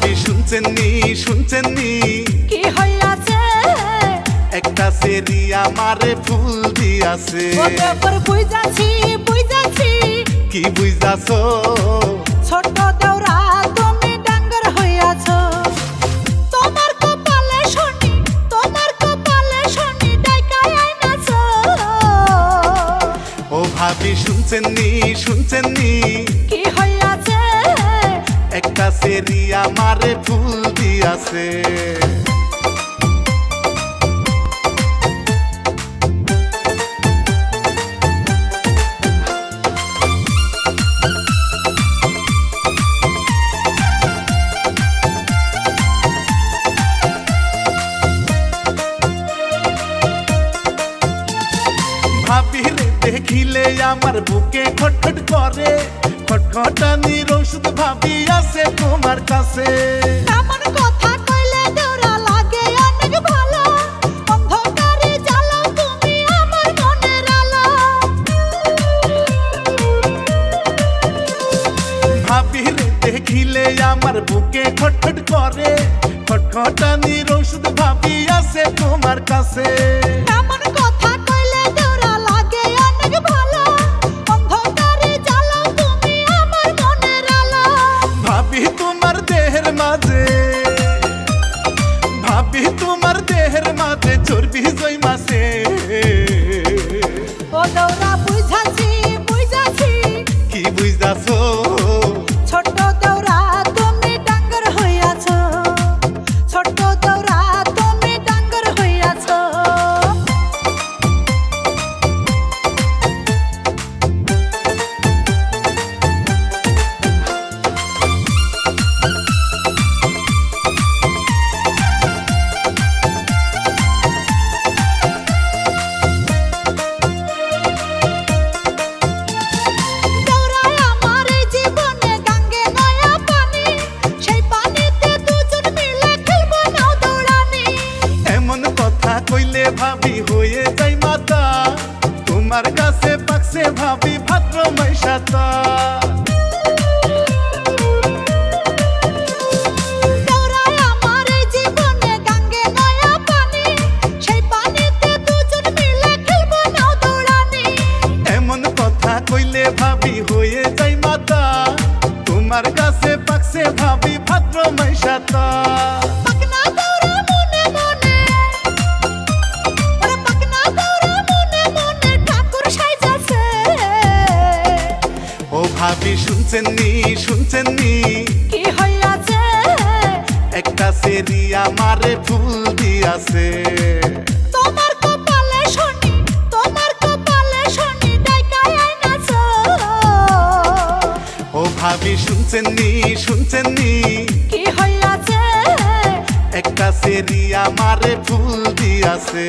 ভাবি শুনছেন নি কি হইয়াছে? একটা সেরি আমারে ফুল দিয়াছে। ওরে পর বুঝাছি কি বুঝাছো? ছোট দেওরা তুমি ডাঙ্গর হইয়াছো। তোমার কপালে শনি ডাইকায় আইনাছো। ও ভাবি শুনছেন নি কি হইয়াছে? একটা সেরি আমারে ফুল দিয়াছে। ভাবিরে দেখিলে আমার বুকে খটখট করে, খটখটানির ওষুধ ভাবি আছে তোমার কাছে। এমন কথা কইলে দেওরা লাগে অনেক ভালো। অন্ধকারে জ্বালাও তুমি আমার মনের আলো। ভাবিরে দেখিলে আমার বুকে খটখট করে, খটখটানির ওষুধ ভাবি আছে তোমার কাছে। এমন কথা কইলে দেওরা লাগে অনেক ভালো। অন্ধকারে জ্বালাও তুমি আমার মনের আলো। ভাবি তোমার দেহের মাঝে চর্বি জইমাছে। ও দেওরা বুঝাছি কি বুঝাছো? ছোট দেওরা তুমি ডাঙ্গর হইয়াছো। ছোট দেওরা তুমি ডাঙ্গর হইয়াছো। কইলে ভাবি হয়ে যাই মাতা, তোমার কাছে পাকছে ভাবি ভাদ্র মাইশাতা। এমন কথা কইলে ভাবি হয়ে যাই মাতা, তোমার কাছে পাকছে ভাবি ভাদ্র মাইশাতা। ভাবি শুনছেন নি কি হইয়াছে? একটা সেরি আমারে ফুল দিয়াছে। তোমার কপালে শনি ডাইকায় আইনাছো। ও ভাবি শুনছেন নি কি হইয়াছে? একটা সেরি আমারে ফুল দিয়াছে।